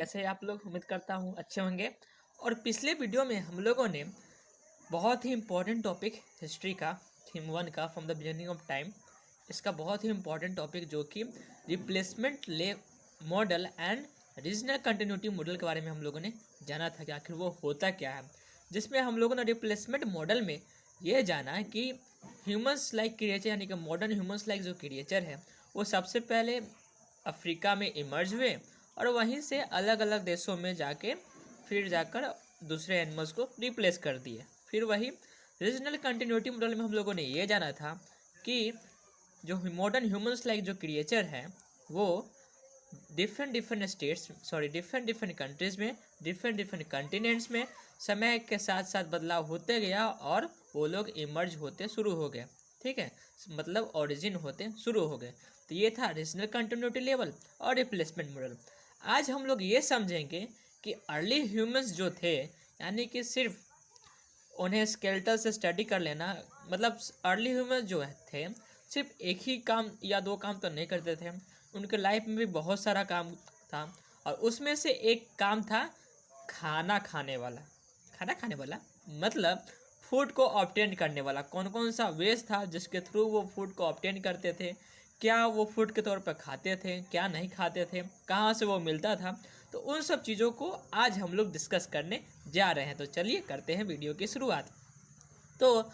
कैसे आप लोग? उम्मीद करता हूँ अच्छे होंगे। और पिछले वीडियो में हम लोगों ने बहुत ही इम्पोर्टेंट टॉपिक हिस्ट्री का थीम 1 का from the beginning of time, इसका बहुत ही इम्पोर्टेंट टॉपिक जो कि रिप्लेसमेंट ले model and regional continuity model के बारे में हम लोगों ने जाना था कि आखिर वो होता क्या है। जिसमें हम लोगों ने रिप्लेसमेंट मॉडल में ये जाना कि ह्यूमंस लाइक क्रिएचर यानी कि मॉडर्न ह्यूमंस लाइक जो क्रिएचर है वो सबसे पहले अफ्रीका में इमर्ज हुए और वहीं से अलग अलग देशों में जाके फिर जाकर दूसरे एनिमल्स को रिप्लेस कर दिए। फिर वही रीजनल कंटिन्यूटी मॉडल में हम लोगों ने ये जाना था कि जो मॉडर्न ह्यूमंस लाइक जो क्रिएचर हैं वो डिफरेंट कंट्रीज में डिफरेंट कंटिनेंट्स में समय के साथ साथ बदलाव होते गया और वो लोग इमर्ज होते शुरू हो गए। ठीक है, मतलब ओरिजिन होते शुरू हो गए। तो ये था रीजनल कंटिन्यूटी लेवल और रिप्लेसमेंट मॉडल। आज हम लोग ये समझेंगे कि अर्ली ह्यूमंस जो थे, यानी कि सिर्फ उन्हें स्केलेटल से स्टडी कर लेना, मतलब अर्ली ह्यूमंस जो थे सिर्फ एक ही काम या दो काम तो नहीं करते थे, उनके लाइफ में भी बहुत सारा काम था और उसमें से एक काम था खाना खाने वाला। खाना खाने वाला मतलब फूड को ऑब्टेन करने वाला। कौन कौन सा वेज था जिसके थ्रू वो फूड को ऑब्टेन करते थे, क्या वो फूड के तौर पर खाते थे, क्या नहीं खाते थे, कहाँ से वो मिलता था। तो उन सब चीज़ों को आज हम लोग डिस्कस करने जा रहे हैं। तो चलिए करते हैं वीडियो की शुरुआत। तो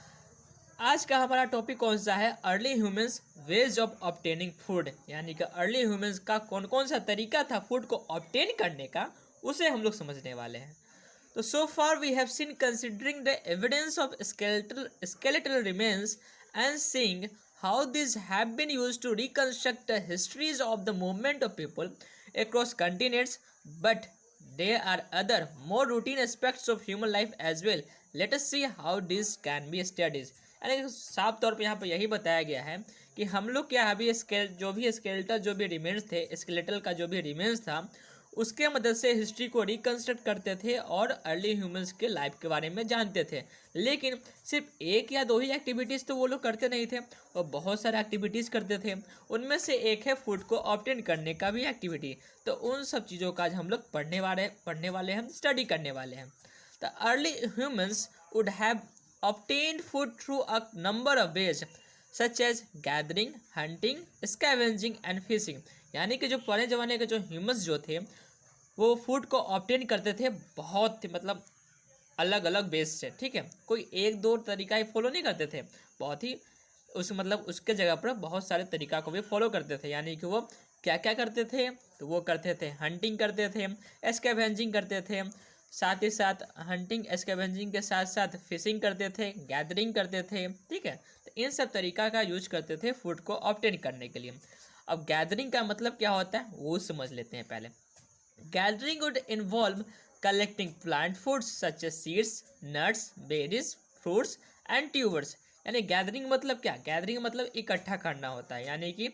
आज का हमारा टॉपिक कौन सा है? Early humans ways of obtaining food, यानी कि अर्ली ह्यूमंस का कौन कौन सा तरीका था फूड को ऑब्टेन करने का, उसे हम लोग समझने वाले हैं। तो so far we have seen considering the evidence of skeletal remains and seeing how these have been used to reconstruct the histories of the movement of people across continents, but there are other more routine aspects of human life as well. Let us see how these can be studied. यानी साफ तौर पे यहाँ पर यही बताया गया है कि हम लोग क्या अभी स्केलेटल जो भी रिमेन्स थे, स्केलेटल का जो भी रिमेन्स था उसके मदद से हिस्ट्री को रिकंस्ट्रक्ट करते थे और अर्ली ह्यूमंस के लाइफ के बारे में जानते थे। लेकिन सिर्फ एक या दो ही एक्टिविटीज़ तो वो लोग करते नहीं थे, वो बहुत सारे एक्टिविटीज़ करते थे। उनमें से एक है फूड को ऑब्टेन करने का भी एक्टिविटी। तो उन सब चीज़ों का आज हम लोग पढ़ने वाले हैं, स्टडी करने वाले हैं। The early humans would have obtained food through a number of ways such as gathering, hunting, scavenging and fishing. यानी कि जो पुराने ज़माने के जो ह्यूमंस जो थे वो फूड को ऑब्टेन करते थे बहुत ही, मतलब अलग अलग बेस से। ठीक है, कोई एक दो तरीका ही फॉलो नहीं करते थे, बहुत ही उसके जगह पर बहुत सारे तरीका को भी फॉलो करते थे। यानी कि वो क्या क्या करते थे? तो वो करते थे हंटिंग करते थे, स्कैवेंजिंग करते थे, साथ ही साथ हंटिंग स्कैवेंजिंग के साथ साथ फिशिंग करते थे, गैदरिंग करते थे। ठीक है, तो इन सब तरीका का यूज करते थे फूड को ऑब्टेन करने के लिए। अब गैदरिंग का मतलब क्या होता है वो समझ लेते हैं पहले। Gathering would involve collecting plant foods such as seeds, nuts, berries, fruits and tubers। यानी गैदरिंग मतलब क्या? गैदरिंग मतलब इकट्ठा करना होता है। यानी कि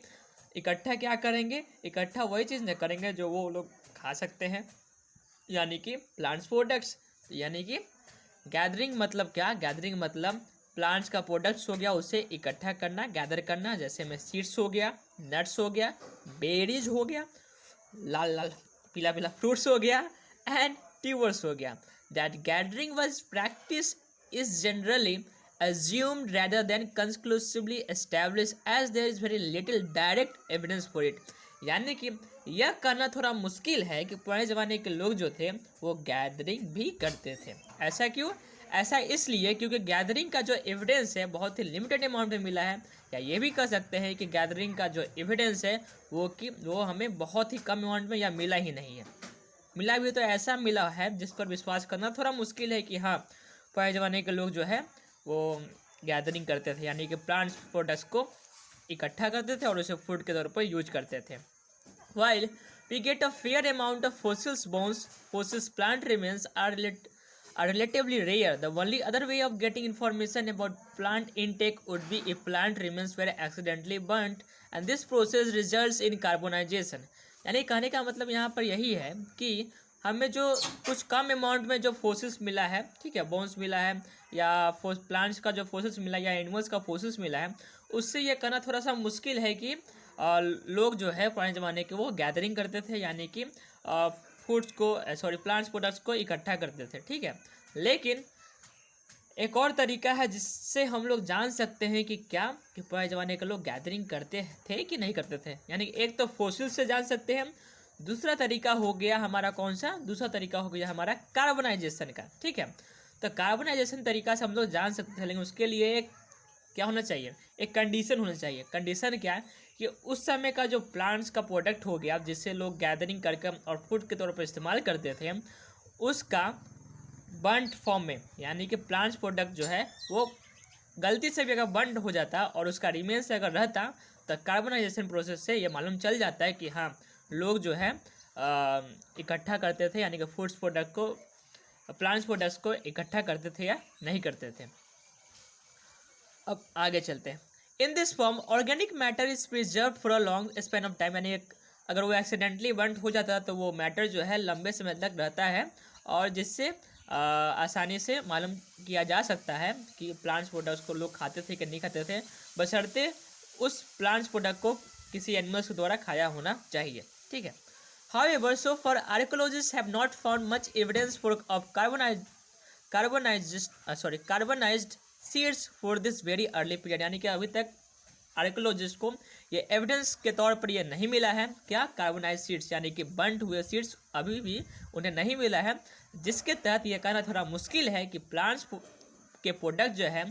इकट्ठा क्या करेंगे? इकट्ठा वही चीज़ न करेंगे जो वो लोग खा सकते हैं, यानी कि प्लांट्स प्रोडक्ट्स। यानी कि गैदरिंग मतलब क्या? गैदरिंग मतलब प्लांट्स का प्रोडक्ट्स हो गया उसे इकट्ठा करना, गैदर करना। जैसे में सीड्स हो गया, नट्स हो गया, बेरीज हो गया, लाल लाल पीला पीला फ्रूट्स हो गया एंड ट्यूबर्स हो गया। That gathering was practice is generally assumed rather than conclusively established as there is very little direct evidence for it। यानी कि यह करना थोड़ा मुश्किल है कि पुराने ज़माने के लोग जो थे वो गैदरिंग भी करते थे। ऐसा क्यों? ऐसा इसलिए क्योंकि गैदरिंग का जो एविडेंस है बहुत ही लिमिटेड अमाउंट में मिला है, या ये भी कह सकते हैं कि गैदरिंग का जो एविडेंस है वो हमें बहुत ही कम अमाउंट में या मिला ही नहीं है। मिला भी तो ऐसा मिला है जिस पर विश्वास करना थोड़ा मुश्किल है कि हाँ पुराने ज़माने के लोग जो है वो गैदरिंग करते थे, यानी कि प्लांट्स प्रोडक्ट्स को इकट्ठा करते थे और उसे फूड के तौर पर यूज करते थे। While we get a fair amount of fossils bones, fossils plant remains are relatively rare. The only other way of getting information about plant intake would be if plant remains were accidentally burnt, and this process results in carbonization। यानी कहने का मतलब यहाँ पर यही है कि हमें जो कुछ कम अमाउंट में जो फोसिल्स मिला है, ठीक है, बोन्स मिला है या प्लांट्स का जो फोसिल्स मिला है या एनिमल्स का फोसिल्स मिला है, उससे ये कहना थोड़ा सा मुश्किल है कि लोग जो है पुराने ज़माने के वो गैदरिंग करते थे, यानी कि फूड्स को प्लांट्स प्रोडक्ट्स को इकट्ठा करते थे, ठीक है। लेकिन एक और तरीका है जिससे हम लोग जान सकते हैं कि क्या कि पुराने ज़माने के लोग गैदरिंग करते थे कि नहीं करते थे। यानी कि एक तो फोसिल से जान सकते हैं, दूसरा तरीका हो गया हमारा कौन सा, दूसरा तरीका हो गया हमारा कार्बनाइजेशन का, ठीक है। तो कार्बनाइजेशन तरीका से हम लोग जान सकते हैं, लेकिन उसके लिए एक क्या होना चाहिए, एक कंडीशन होना चाहिए। कंडीशन क्या है कि उस समय का जो प्लांट्स का प्रोडक्ट हो गया जिससे लोग गैदरिंग करके और फूड के तौर पर इस्तेमाल करते थे, उसका बर्न्ट फॉर्म में, यानी कि प्लांट्स प्रोडक्ट जो है वो गलती से भी अगर बर्न्ट हो जाता और उसका रिमेन्स अगर रहता, तो कार्बनाइजेशन प्रोसेस से ये मालूम चल जाता है कि हाँ लोग जो है इकट्ठा करते थे, यानी कि फूड्स प्रोडक्ट को, प्लांट्स प्रोडक्ट्स को इकट्ठा करते थे या नहीं करते थे। अब आगे चलते हैं। In this form organic matter is preserve for a long span of time, यानी अगर वो एक्सीडेंटली बर्न हो जाता तो वो मैटर जो है लंबे समय तक रहता है, और जिससे आसानी से मालूम किया जा सकता है कि प्लांट्स प्रोडक्ट्स को लोग खाते थे कि नहीं खाते थे, बशर्ते उस प्लांट्स प्रोडक्ट को किसी एनिमल्स के द्वारा खाया होना चाहिए, ठीक है। However, so far archaeologists have not found much evidence of carbonized seeds for this very early period, यानी कि अभी तक आर्कियोलॉजिस्ट को ये एविडेंस के तौर पर ये नहीं मिला है क्या, कार्बोनाइज सीड्स यानी कि बर्न्ट हुए सीड्स अभी भी उन्हें नहीं मिला है, जिसके तहत ये कहना थोड़ा मुश्किल है कि प्लांट्स के प्रोडक्ट जो है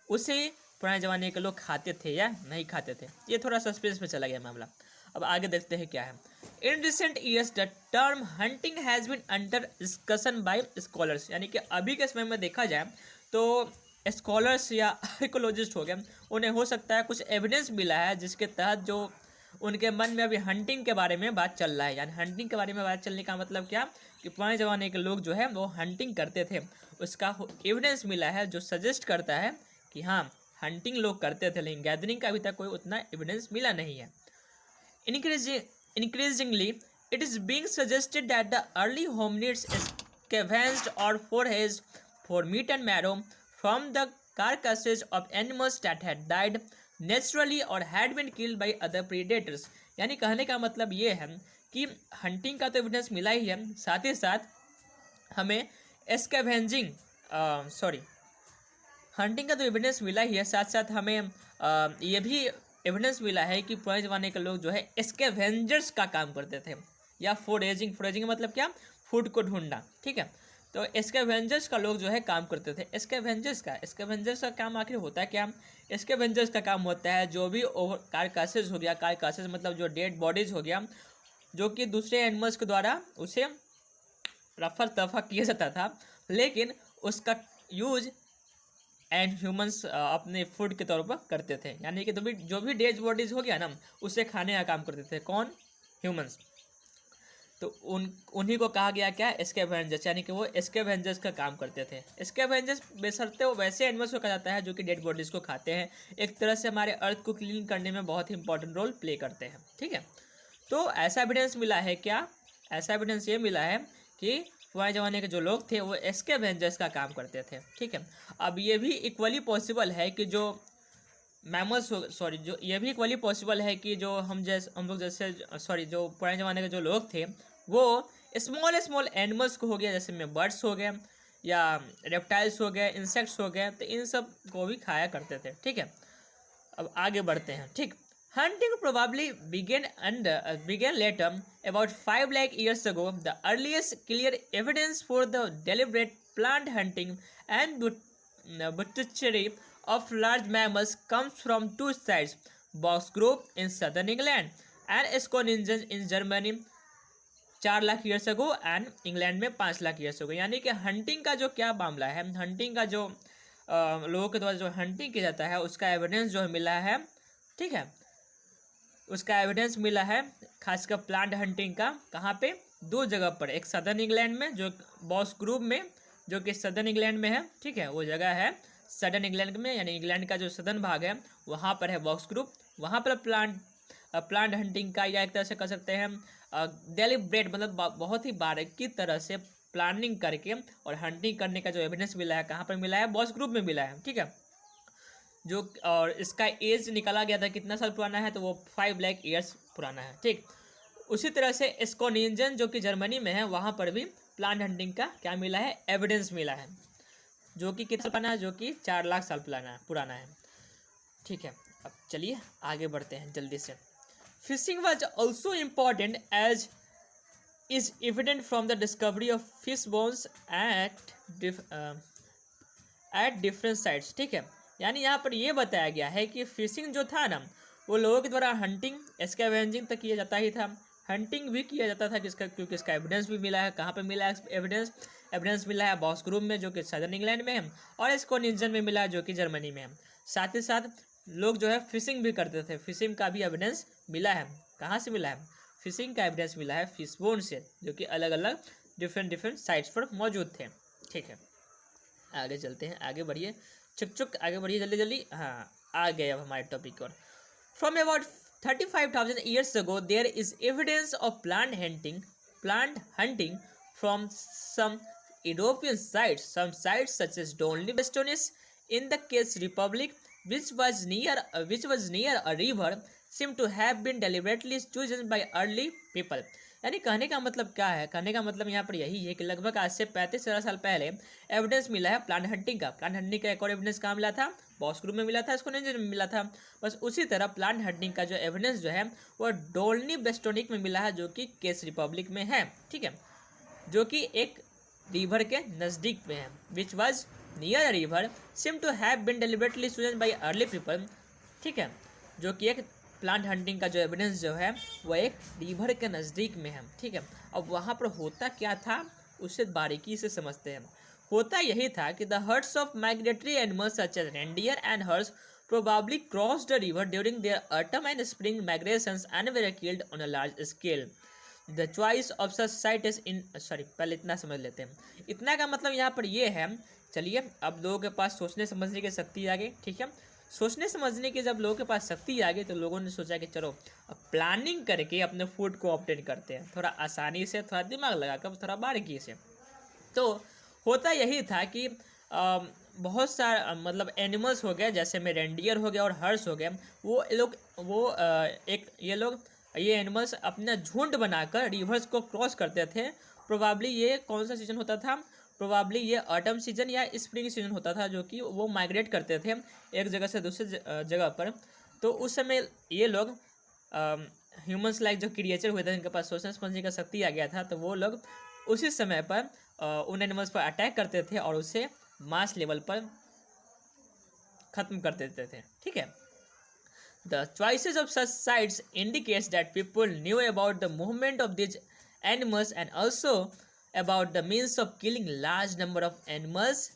उसे पुराने ज़माने के लोग खाते थे या नहीं खाते थे। ये थोड़ा सस्पेंस में चला गया मामला। अब आगे देखते हैं क्या है। In recent years the term hunting has been under discussion by scholars, यानी कि अभी के समय में देखा जाए तो स्कॉलर्स या आर्कियोलॉजिस्ट हो गए, उन्हें हो सकता है कुछ एविडेंस मिला है जिसके तहत जो उनके मन में अभी हंटिंग के बारे में बात चल रहा है। यानी हंटिंग के बारे में बात चलने का मतलब क्या कि पुराने ज़माने के लोग जो है वो हंटिंग करते थे, उसका एविडेंस मिला है जो सजेस्ट करता है कि हाँ हंटिंग लोग करते थे, लेकिन गैदरिंग का अभी तक कोई उतना एविडेंस मिला नहीं है। Increasingly, it is being suggested that the early hominids scavenged or foraged for meat and marrow from the carcasses of animals that had died naturally or had been killed by other predators। यानी कहने का मतलब ये है कि hunting का तो evidence मिला ही है, साथ ही साथ हमें हंटिंग का तो एविडेंस मिला ही है, साथ साथ हमें ये भी एविडेंस मिला है कि पुराने ज़माने के लोग जो है स्कैवेंजर्स का काम करते थे, या फोरेजिंग मतलब क्या, फूड को ढूंढना, ठीक है। तो स्कैवेंजर्स का लोग जो है काम करते थे। स्कैवेंजर्स का काम आखिर होता है क्या, स्कैवेंजर्स का काम होता है जो भी कारकासेस हो गया, कारकासेस मतलब जो डेड बॉडीज हो गया, जो कि दूसरे एनिमल्स के द्वारा उसे रफा दफा किया जाता था, लेकिन उसका यूज एंड ह्यूमंस अपने फूड के तौर पर करते थे। यानी कि जो भी डेड बॉडीज हो गया ना, उसे खाने का काम करते थे कौन, ह्यूमंस। तो उन्हीं को कहा गया क्या, स्कैवेंजर्स, यानी कि वो स्कैवेंजर्स का काम करते थे। स्कैवेंजर्स बेशर्ते वो वैसे एनिमल्स को कहा जाता है जो कि डेड बॉडीज को खाते हैं, एक तरह से हमारे अर्थ को क्लीन करने में बहुत ही इंपॉर्टेंट रोल प्ले करते हैं, ठीक है। तो ऐसा एविडेंस मिला है क्या, ऐसा एविडेंस ये मिला है कि पुराने ज़माने के जो लोग थे वो स्कैवेंजर्स का काम करते थे, ठीक है। अब ये भी इक्वली पॉसिबल है कि जो मैमल्स जो ये भी इक्वली पॉसिबल है कि जो जो पुराने ज़माने के जो लोग थे वो स्मॉल एनिमल्स को हो गया, जैसे में बर्ड्स हो गए या रेप्टाइल्स हो गए, इंसेक्ट्स हो गए, तो इन सब को भी खाया करते थे, ठीक है। अब आगे बढ़ते हैं, ठीक। Hunting probably began later, about 5 lakh years ago. The earliest clear evidence for the deliberate plant hunting and butchery of large mammals comes from two sites: Box Grove in southern England and Schoningen in Germany 4 lakh years ago and England में 5 lakh years ago. यानी कि hunting का जो क्या मामला है, hunting का जो लोगों के द्वारा जो हंटिंग किया जाता है उसका एविडेंस जो मिला है, ठीक है, उसका एविडेंस मिला है खासकर प्लांट हंटिंग का। कहाँ पे, दो जगह पर, एक सदर्न इंग्लैंड में जो बॉक्स ग्रुप में जो कि सदर्न इंग्लैंड में है, ठीक है, वो जगह है सदर्न इंग्लैंड में, यानी इंग्लैंड का जो सदर्न भाग है वहाँ पर है बॉक्स ग्रुप। वहाँ पर प्लांट हंटिंग का, या एक तरह से कह सकते हैं डेलिब्रेट मतलब बहुत ही बारीकी तरह से प्लानिंग करके और हंटिंग करने का जो एविडेंस मिला है, कहाँ पर मिला है, बॉक्स ग्रुप में मिला है, ठीक है। जो और इसका एज निकाला गया था कितना साल पुराना है, तो वो 5 लाख ईयर्स पुराना है, ठीक। उसी तरह से स्कोनिंजन जो कि जर्मनी में है, वहाँ पर भी प्लांट हंटिंग का क्या मिला है, एविडेंस मिला है, जो कि कितना पुराना है, जो कि 4 लाख साल पुराना है। ठीक है, अब चलिए आगे बढ़ते हैं जल्दी से। Fishing was also important as is evident from the discovery of fish bones at different sites. ठीक है, यानी यहाँ पर ये बताया गया है कि फिशिंग जो था ना, वो लोगों के द्वारा हंटिंग स्कैवेंजिंग तक किया जाता ही था, हंटिंग भी किया जाता था, किसका, क्योंकि इसका एविडेंस भी मिला है। कहाँ पे मिला है एविडेंस मिला है बॉस्क्रूम में, जो कि सदर्न इंग्लैंड में है, और स्कोनिंजन में मिला है, जो कि जर्मनी में है। साथ ही साथ लोग जो है फिशिंग भी करते थे, फिशिंग का भी एविडेंस मिला है। कहाँ से मिला है, फिशिंग का एविडेंस मिला है फिश बोन से, जो कि अलग अलग डिफरेंट साइट्स पर मौजूद थे। ठीक है, आगे चलते हैं, आगे बढ़िए, चुक आगे बढ़िए जल्दी जल्दी। हाँ, आ गए अब हमारे टॉपिक और। From about 35,000 years ago, there is evidence of plant hunting from some European sites. Some sites such as Donley Bastones in the Czech Republic, which was near a river, seem to have been deliberately chosen by early people. यानी कहने का मतलब क्या है, कहने का मतलब यहाँ पर यही है कि लगभग आज से 35-16 साल पहले एविडेंस मिला है प्लांट हंटिंग का। प्लांट हंटिंग का एक और एविडेंस कहाँ मिला था, बॉस्क्रूम में मिला था, स्कोनिंजन में मिला था। बस उसी तरह प्लांट हंटिंग का जो एविडेंस जो है वो डोल्नी बेस्टोनिक में मिला है, जो कि चेक रिपब्लिक में है। ठीक है, जो कि एक रिवर के नज़दीक में है, which was near a river, seem to have been deliberately chosen by early people. ठीक है, जो कि एक प्लांट हंटिंग का जो एविडेंस जो है वो एक रिवर के नज़दीक में है। ठीक है, अब वहाँ पर होता क्या था उसे बारीकी से समझते हैं। होता यही था कि the herds of migratory animals such as reindeer and horses probably crossed the river during their autumn and spring migrations and were killed on a large scale. The choice of such site is in पहले इतना समझ लेते हैं। इतना का मतलब यहाँ पर ये है, चलिए अब लोगों के पास सोचने समझने की शक्ति आ गई। ठीक है, सोचने समझने की जब लोगों के पास शक्ति आ गई तो लोगों ने सोचा कि चलो अब प्लानिंग करके अपने फूड को ऑब्टेन करते हैं, थोड़ा आसानी से, थोड़ा दिमाग लगाकर, थोड़ा बारीकी से। तो होता यही था कि बहुत सारा मतलब एनिमल्स हो गए, जैसे में रेंडियर हो गया और हर्स हो गया, ये एनिमल्स अपना झुंड बनाकर रिवर्स को क्रॉस करते थे। प्रोबेबली ये कौन सा सीजन होता था, प्रोबेबली ये ऑटम सीजन या स्प्रिंग सीजन होता था, जो कि वो माइग्रेट करते थे एक जगह से दूसरे जगह पर। तो उस समय ये लोग ह्यूमंस लाइक जो क्रिएचर हुए थे, जिनके पास सोचने समझने का शक्ति आ गया था, तो वो लोग उसी समय पर उन एनिमल्स पर अटैक करते थे और उसे मास लेवल पर खत्म कर देते थे। ठीक है, the choices of such sites indicates that people knew about the movement of these animals and also about the means of killing large number of animals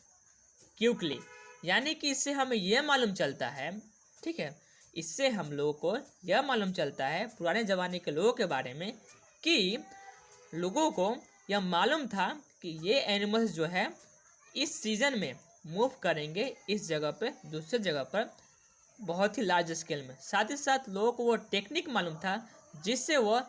quickly. यानी कि इससे हमें यह मालूम चलता है, ठीक है, इससे हम लोगों को यह मालूम चलता है पुराने ज़माने के लोगों के बारे में, कि लोगों को यह मालूम था कि ये एनिमल्स जो है इस सीज़न में मूव करेंगे इस जगह पे दूसरे जगह पर बहुत ही लार्ज स्केल में। साथ ही साथ लोगों को वो टेक्निक मालूम था जिससे वो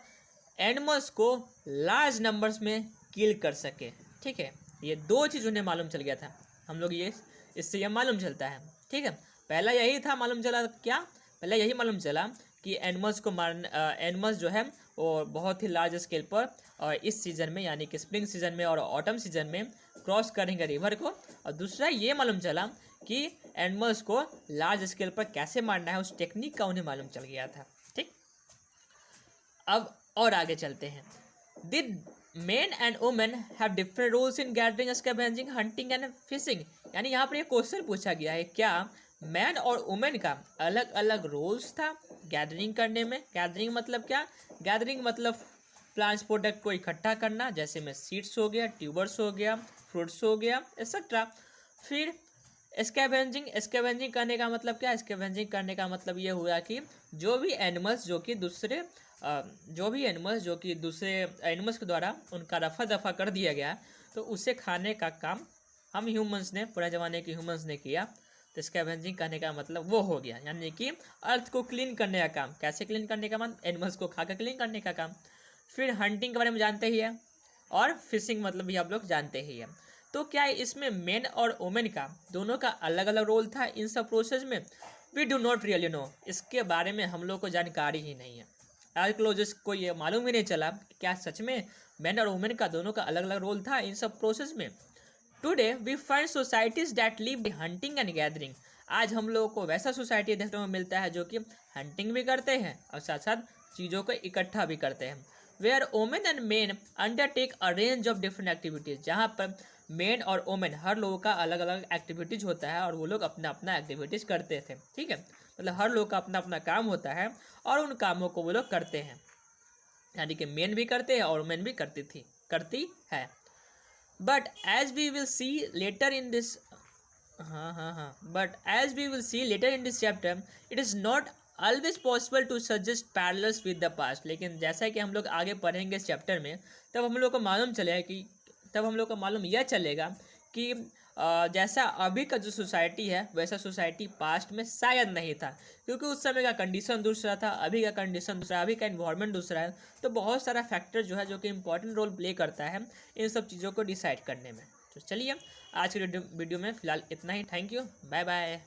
एनिमल्स को लार्ज नंबर्स में किल कर सके। ठीक है, ये दो चीज़ उन्हें मालूम चल गया था। हम लोग ये इससे यह मालूम चलता है। ठीक है, पहला यही था मालूम चला, क्या पहले यही मालूम चला कि एनिमल्स जो है वो बहुत ही लार्ज स्केल पर और इस सीज़न में यानी कि स्प्रिंग सीजन में और ऑटम सीजन में क्रॉस करेंगे रिवर को। और दूसरा ये मालूम चला कि एनिमल्स को लार्ज स्केल पर कैसे मारना है, उस टेक्निक का उन्हें मालूम चल गया था। ठीक, अब और आगे चलते हैं। Did men and women have different roles in gathering, scavenging, hunting and fishing. यानी यहाँ पर ये क्वेश्चन पूछा गया है, क्या मैन और वुमेन का अलग अलग रोल्स था गैदरिंग करने में। गैदरिंग मतलब क्या, गैदरिंग मतलब प्लांट्स प्रोडक्ट को इकट्ठा करना, जैसे में सीड्स हो गया, ट्यूबर्स हो गया, फ्रूट्स हो गया, एक्सेट्रा। फिर स्कैवेंजिंग करने का मतलब क्या, स्कैवेंजिंग करने का मतलब ये हुआ कि जो भी एनिमल्स जो कि दूसरे एनिमल्स के द्वारा उनका रफा दफा कर दिया गया, तो उसे खाने का काम हम ह्यूमंस ने, पुराने ज़माने के ह्यूमंस ने किया। तो स्कैवेंजिंग करने का मतलब वो हो गया, यानी कि अर्थ को क्लीन करने का काम। कैसे क्लीन करने का मतलब, एनिमल्स को खाकर क्लीन करने का काम। फिर हंटिंग के बारे में जानते ही है, और फिशिंग मतलब भी आप लोग जानते ही हैं। तो क्या इसमें मेन और वुमेन का दोनों का अलग अलग रोल था इन सब प्रोसेस में? We do not really know, इसके बारे में हम लोग को जानकारी ही नहीं है। आर्कियोलॉजिस्ट को ये मालूम ही नहीं चला कि क्या सच में मैन और वुमेन का दोनों का अलग अलग रोल था इन सब प्रोसेस में। Today we find societies that live hunting and gathering. आज हम लोगों को वैसा सोसाइटी देखने को मिलता है जो कि हंटिंग भी करते हैं और साथ साथ चीज़ों को इकट्ठा भी करते हैं। Where women and men undertake a range of different activities, जहाँ पर मेन और वोमेन हर लोगों का अलग अलग एक्टिविटीज़ होता है और वो लोग अपना अपना एक्टिविटीज़ करते थे। ठीक है, मतलब हर लोग का अपना अपना काम होता है और उन कामों को वो लोग करते हैं, यानी कि मेन भी करते हैं और वुमेन भी करती है। But as we will see later in this but as we will see later in this chapter it is not always possible to suggest parallels with the past. लेकिन जैसा कि हम लोग आगे पढ़ेंगे इस चैप्टर में, तब हम लोग को मालूम यह चलेगा कि जैसा अभी का जो सोसाइटी है वैसा सोसाइटी पास्ट में शायद नहीं था, क्योंकि उस समय का कंडीशन दूसरा था, अभी का कंडीशन दूसरा, अभी का इन्वायरमेंट दूसरा है। तो बहुत सारा फैक्टर जो है जो कि इंपॉर्टेंट रोल प्ले करता है इन सब चीज़ों को डिसाइड करने में। तो चलिए आज के वीडियो में फ़िलहाल इतना ही। Thank you, bye bye.